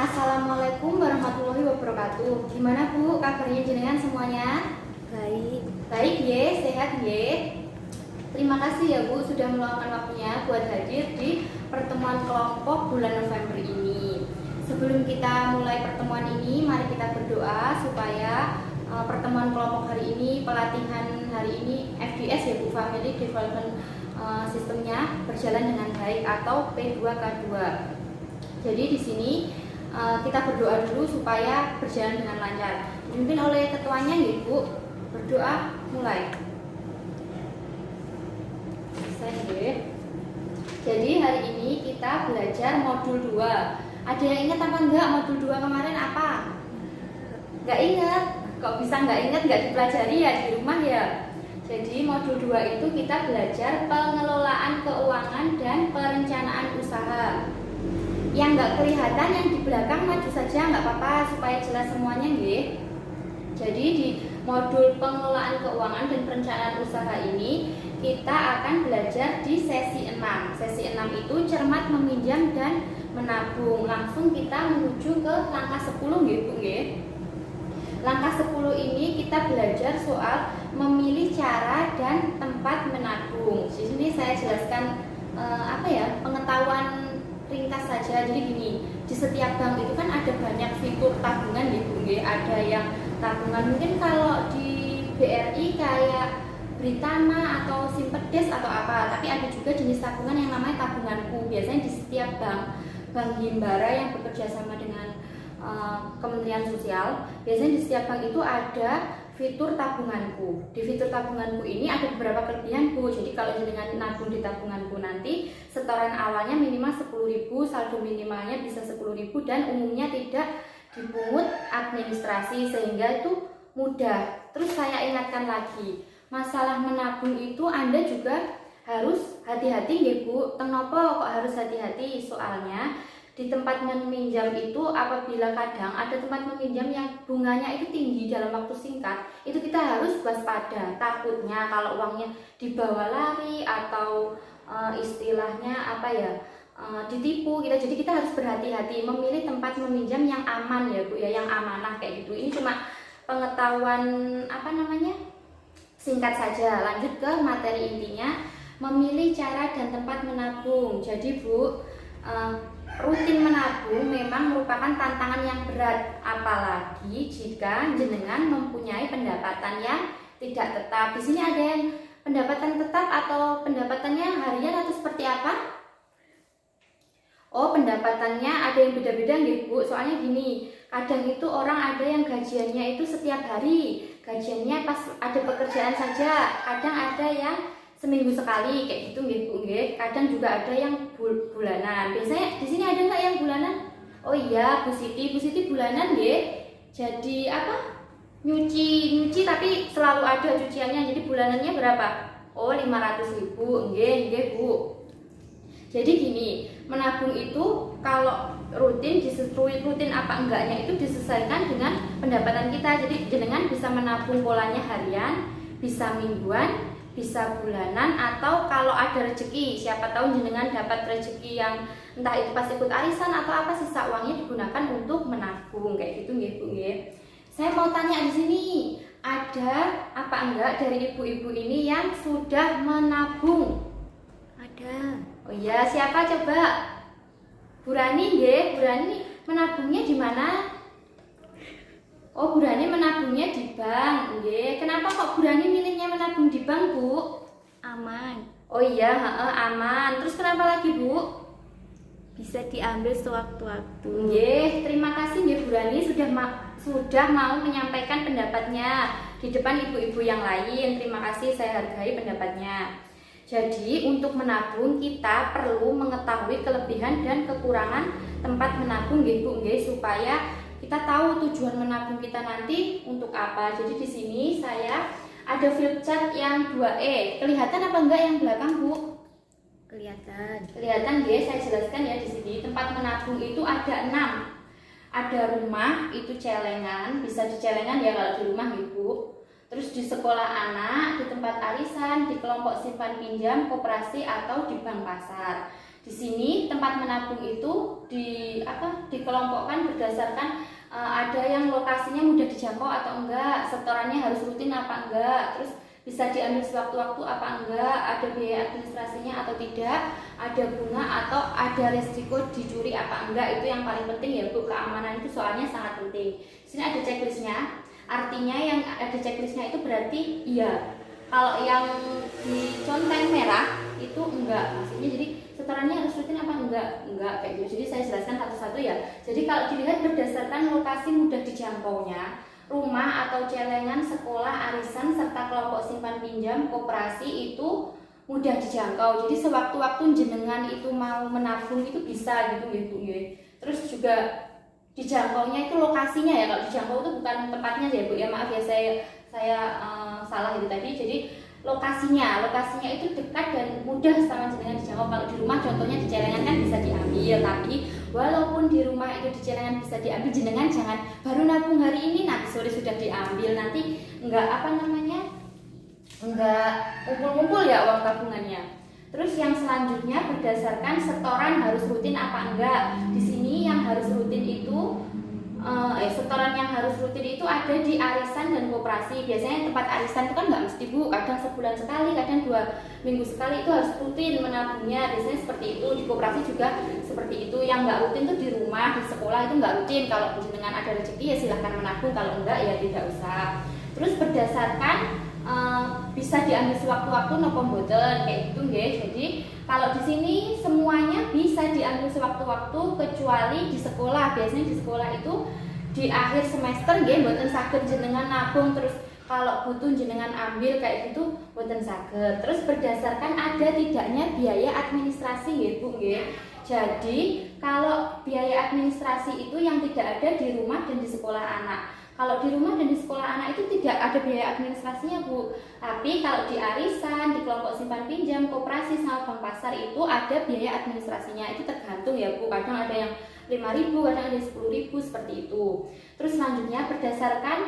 Assalamualaikum warahmatullahi wabarakatuh. Gimana Bu, kabarnya jenengan semuanya? Baik. Baik ye, sehat ye. Terima kasih ya Bu sudah meluangkan waktunya buat hadir di pertemuan kelompok bulan November ini. Sebelum kita mulai pertemuan ini, mari kita berdoa supaya pertemuan kelompok hari ini, pelatihan hari ini FDS ya Bu, Family Development Sistemnya berjalan dengan baik atau P2K2. Jadi di sini kita berdoa dulu supaya berjalan dengan lancar. Dipimpin oleh ketuanya ya Bu. Berdoa mulai. Jadi hari ini kita belajar modul 2. Ada yang ingat apa enggak modul 2 kemarin apa? Enggak ingat. Kok bisa enggak ingat, enggak dipelajari ya di rumah ya? Jadi modul 2 itu kita belajar pengelolaan keuangan dan perencanaan usaha. Yang nggak kelihatan yang di belakang maju saja nggak apa-apa supaya jelas semuanya nggih. Jadi di modul pengelolaan keuangan dan perencanaan usaha ini kita akan belajar di sesi 6. Sesi 6 itu cermat meminjam dan menabung. Langsung kita menuju ke langkah 10 nggih Bu nggih. Langkah 10 ini kita belajar soal memilih cara dan tempat menabung. Di sini saya jelaskan pengetahuan ringkas saja. Jadi gini, di setiap bank itu kan ada banyak fitur tabungan ya Bu. Ada yang tabungan mungkin kalau di BRI kayak Britama atau Simpedes atau apa, tapi ada juga jenis tabungan yang namanya tabunganku. Biasanya di setiap bank himbara yang bekerja sama dengan Kementerian Sosial, biasanya di setiap bank itu ada fitur tabunganku. Di fitur tabunganku ini ada beberapa kelebihan Bu. Jadi kalau dengan nabung di tabunganku nanti setoran awalnya minimal 10.000, saldo minimalnya bisa 10.000 dan umumnya tidak dipungut administrasi sehingga itu mudah. Terus saya ingatkan lagi, masalah menabung itu Anda juga harus hati-hati nggih Bu. Tenopo kok harus hati-hati? Soalnya di tempat meminjam itu apabila kadang ada tempat meminjam yang bunganya itu tinggi dalam waktu singkat, itu kita harus waspada. Takutnya kalau uangnya dibawa lari atau istilahnya ditipu kita. Jadi kita harus berhati-hati memilih tempat meminjam yang aman ya Bu ya, yang amanah kayak gitu. Ini cuma pengetahuan singkat saja. Lanjut ke materi intinya, memilih cara dan tempat menabung. Jadi Bu, rutin menabung memang merupakan tantangan yang berat, apalagi jika jenengan mempunyai pendapatan yang tidak tetap. Di sini ada yang pendapatan tetap atau pendapatannya harian atau seperti apa? Oh, pendapatannya ada yang beda-beda nggih Bu. Soalnya gini, kadang itu orang ada yang gajiannya itu setiap hari, gajiannya pas ada pekerjaan saja. Kadang ada yang seminggu sekali kayak gitu nggih Bu nggih. Kadang juga ada yang bulanan. Biasanya di sini ada nggak yang bulanan? Oh iya, Bu Siti bulanan nggih. Jadi nyuci tapi selalu ada cuciannya. Jadi bulanannya berapa? Oh, 500.000. Nggih Bu. Jadi gini, menabung itu kalau rutin apa enggaknya itu disesuaikan dengan pendapatan kita. Jadi jenengan bisa menabung polanya harian, bisa mingguan, bisa bulanan, atau kalau ada rezeki, siapa tahu jenengan dapat rezeki yang entah itu pas ikut arisan atau apa, sisa uangnya digunakan untuk menabung kayak gitu nggih Bu nggih. Saya mau tanya di sini, ada apa enggak dari ibu-ibu ini yang sudah menabung? Ada. Oh iya, siapa coba? Bu Rani nggih, Bu Rani menabungnya di mana? Oh, Bu Rani menabungnya di bank, nggih. Kenapa kok Bu Rani milihnya menabung di bank, Bu? Aman. Oh iya, aman. Terus kenapa lagi, Bu? Bisa diambil sewaktu-waktu. Nggih, terima kasih nggih Bu Rani sudah mau menyampaikan pendapatnya di depan ibu-ibu yang lain. Terima kasih, saya hargai pendapatnya. Jadi, untuk menabung kita perlu mengetahui kelebihan dan kekurangan tempat menabung nggih Bu nggih, supaya kita tahu tujuan menabung kita nanti untuk apa. Jadi di sini saya ada flipchart yang 2E. Kelihatan apa enggak yang belakang, Bu? Kelihatan. Kelihatan nggih, saya jelaskan ya di sini. Tempat menabung itu ada 6. Ada rumah, itu celengan, bisa di celengan ya kalau di rumah nggih Bu. Terus di sekolah anak, di tempat arisan, di kelompok simpan pinjam, koperasi atau di bank pasar. Di sini tempat menabung itu di dikelompokkan berdasarkan ada yang lokasinya mudah dijangkau atau enggak, setorannya harus rutin apa enggak, terus bisa diambil sewaktu-waktu apa enggak, ada biaya administrasinya atau tidak, ada bunga atau ada resiko dicuri apa enggak. Itu yang paling penting ya Bu, keamanan itu soalnya sangat penting. Di sini ada checklistnya, artinya yang ada checklistnya itu berarti iya. Kalau yang diconteng merah itu enggak, maksudnya jadi setorannya harus rutin apa enggak kayak gitu. Jadi saya jelaskan satu-satu ya. Jadi kalau dilihat berdasarkan lokasi mudah dijangkaunya, rumah atau celengan, sekolah, arisan, serta kelompok simpan pinjam, koperasi itu mudah dijangkau. Jadi sewaktu-waktu jenengan itu mau menabung itu bisa gitu ya. Terus juga dijangkaunya itu lokasinya ya. Kalau dijangkau itu bukan tempatnya ya Bu ya. Maaf ya saya salah itu tadi. Jadi lokasinya itu dekat dan mudah sama jenengan dijangkau. Kalau di rumah contohnya di celengan kan bisa diambil, tapi walaupun di rumah itu di celengan bisa diambil, jenengan jangan baru nabung hari ini nanti sore sudah diambil, nanti enggak kumpul-kumpul ya uang tabungannya. Terus yang selanjutnya berdasarkan setoran harus rutin apa enggak. Di sini yang harus rutin itu setoran yang harus rutin itu ada di arisan dan koperasi. Biasanya tempat arisan itu kan nggak mesti Bu, kadang sebulan sekali, kadang 2 minggu sekali itu harus rutin menabungnya. Biasanya seperti itu. Di koperasi juga seperti itu. Yang nggak rutin tuh di rumah, di sekolah itu nggak rutin. Kalau dengan ada rezeki ya silahkan menabung, kalau enggak ya tidak usah. Terus berdasarkan bisa diambil sewaktu-waktu nopo mboten kayak gitu nggih. Jadi kalau di sini semuanya bisa diambil sewaktu-waktu kecuali di sekolah. Biasanya di sekolah itu di akhir semester nggih mboten saged jenengan nabung, terus kalau butuh jenengan ambil kayak gitu mboten saged. Terus berdasarkan ada tidaknya biaya administrasi nggih Bu nggih. Jadi kalau biaya administrasi itu yang tidak ada di rumah dan di sekolah anak. Kalau di rumah dan di sekolah anak itu tidak ada biaya administrasinya Bu. Tapi kalau di arisan, di kelompok simpan pinjam, koperasi sama bank pasar itu ada biaya administrasinya. Itu tergantung ya Bu. Kadang ada yang 5.000, kadang ada 10.000 seperti itu. Terus selanjutnya berdasarkan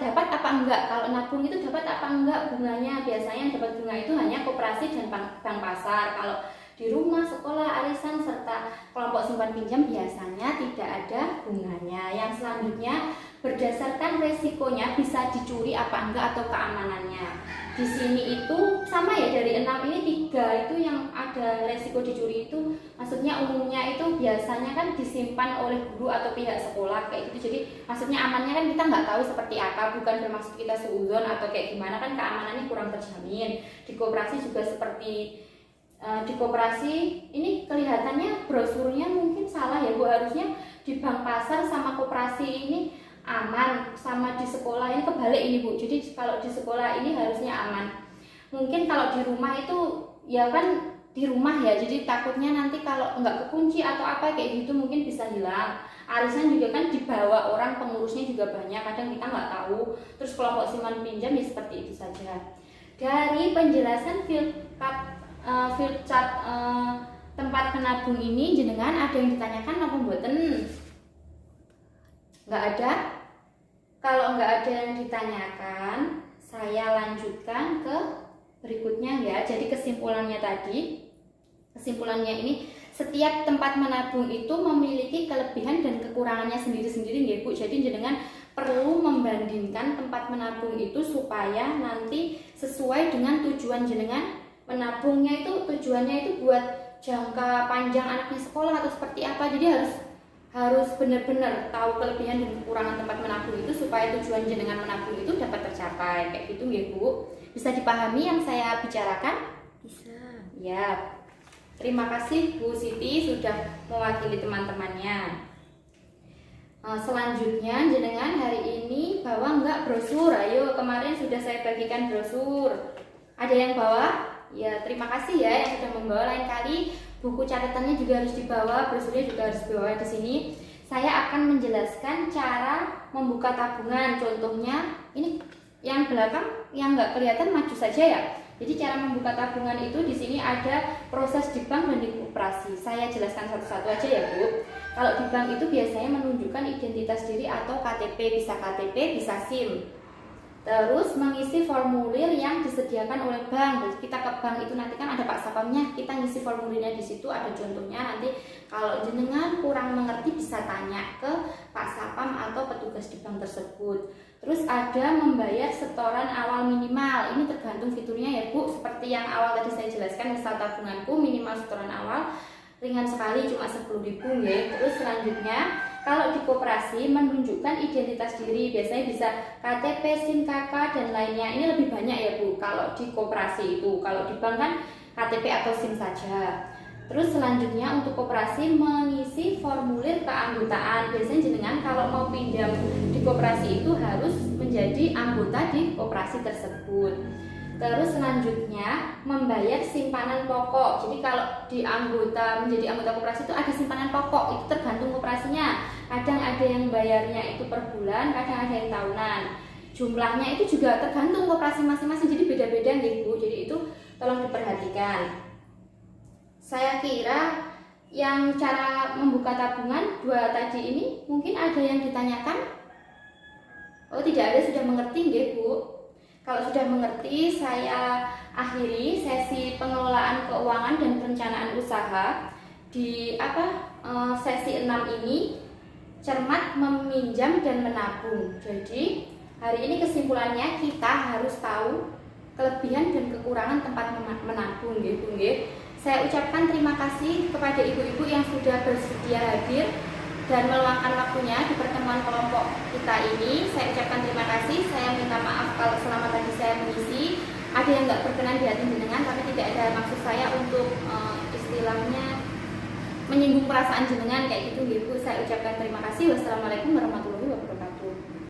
dapat apa enggak. Kalau nabung itu dapat apa enggak bunganya. Biasanya yang dapat bunga itu hanya koperasi dan bank pasar. Kalau di rumah, sekolah, arisan, serta kelompok simpan pinjam biasanya tidak ada bunganya. Yang selanjutnya berdasarkan resikonya bisa dicuri apa enggak atau keamanannya. Di sini itu sama ya, dari 6 ini 3 itu yang ada resiko dicuri itu, maksudnya umumnya itu biasanya kan disimpan oleh guru atau pihak sekolah kayak gitu. Jadi maksudnya amannya kan kita nggak tahu seperti apa, bukan bermaksud kita suudzon atau kayak gimana, kan keamanannya kurang terjamin. Di koperasi juga seperti di koperasi ini kelihatannya brosurnya mungkin salah ya Bu, harusnya di bank pasar sama koperasi ini aman, sama di sekolah ini kebalik ini Bu. Jadi kalau di sekolah ini harusnya aman. Mungkin kalau di rumah itu ya kan di rumah ya, jadi takutnya nanti kalau nggak kekunci atau apa kayak gitu mungkin bisa hilang. Arisan juga kan dibawa orang, pengurusnya juga banyak, kadang kita nggak tahu. Terus kelompok simpan pinjam ya seperti itu saja. Dari penjelasan filcat tempat menabung ini, jenengan ada yang ditanyakan apa mboten? Nggak ada? Kalau nggak ada yang ditanyakan, saya lanjutkan ke berikutnya ya. Jadi kesimpulannya ini, setiap tempat menabung itu memiliki kelebihan dan kekurangannya sendiri-sendiri ya Bu. Jadi jenengan perlu membandingkan tempat menabung itu supaya nanti sesuai dengan tujuan jenengan menabungnya itu. Tujuannya itu buat jangka panjang anaknya sekolah atau seperti apa. Jadi harus benar-benar tahu kelebihan dan kekurangan tempat menabung itu supaya tujuan jenengan menabung itu dapat tercapai kayak gitu ya Bu. Bisa dipahami yang saya bicarakan? Bisa. Ya. Terima kasih Bu Siti sudah mewakili teman-temannya. Selanjutnya jenengan hari ini bawa enggak brosur? Ayo, kemarin sudah saya bagikan brosur. Ada yang bawa? Ya, terima kasih ya yang sudah membawa. Lain kali buku catatannya juga harus dibawa, brosurnya juga harus dibawa. Di sini saya akan menjelaskan cara membuka tabungan. Contohnya ini yang belakang yang nggak kelihatan maju saja ya. Jadi cara membuka tabungan itu di sini ada proses di bank dan di koperasi. Saya jelaskan satu-satu aja ya Bu. Kalau di bank itu biasanya menunjukkan identitas diri atau KTP, bisa KTP, bisa SIM. Terus mengisi formulir yang disediakan oleh bank. Jadi kita ke bank itu nanti kan ada Pak Satpamnya, kita ngisi formulirnya di situ, ada contohnya nanti Kalau jenengan kurang mengerti bisa tanya ke Pak Sapam atau petugas di bank tersebut. Terus ada membayar setoran awal minimal. Ini tergantung fiturnya ya Bu. Seperti yang awal tadi saya jelaskan, misal tabunganku minimal setoran awal ringan sekali cuma 10.000 ya. Terus selanjutnya kalau di koperasi menunjukkan identitas diri, biasanya bisa KTP, SIM, KK dan lainnya. Ini lebih banyak ya Bu kalau di koperasi itu. Kalau di bank kan KTP atau SIM saja. Terus selanjutnya untuk koperasi mengisi formulir keanggotaan. Biasanya jenengan kalau mau pinjam di koperasi itu harus menjadi anggota di koperasi tersebut. Terus selanjutnya membayar simpanan pokok. Jadi kalau menjadi anggota koperasi itu ada simpanan pokok. Itu tergantung koperasinya. Kadang ada yang bayarnya itu per bulan, kadang ada yang tahunan. Jumlahnya itu juga tergantung koperasi masing-masing. Jadi beda-beda nih Bu. Jadi itu tolong diperhatikan. Saya kira yang cara membuka tabungan dua tadi ini mungkin ada yang ditanyakan. Oh, tidak ada, sudah mengerti nggih Bu? Kalau sudah mengerti, saya akhiri sesi pengelolaan keuangan dan perencanaan usaha di sesi 6 ini, cermat meminjam dan menabung. Jadi hari ini kesimpulannya kita harus tahu kelebihan dan kekurangan tempat menabung nggih Bu nggih. Saya ucapkan terima kasih kepada ibu-ibu yang sudah bersedia hadir dan meluangkan waktunya di pertemuan kelompok kita ini. Saya ucapkan terima kasih. Saya minta maaf kalau selama tadi saya mengisi ada yang nggak berkenan di hati jenengan, tapi tidak ada maksud saya untuk istilahnya menyinggung perasaan jenengan kayak gitu, ibu. Saya ucapkan terima kasih. Wassalamualaikum warahmatullahi wabarakatuh.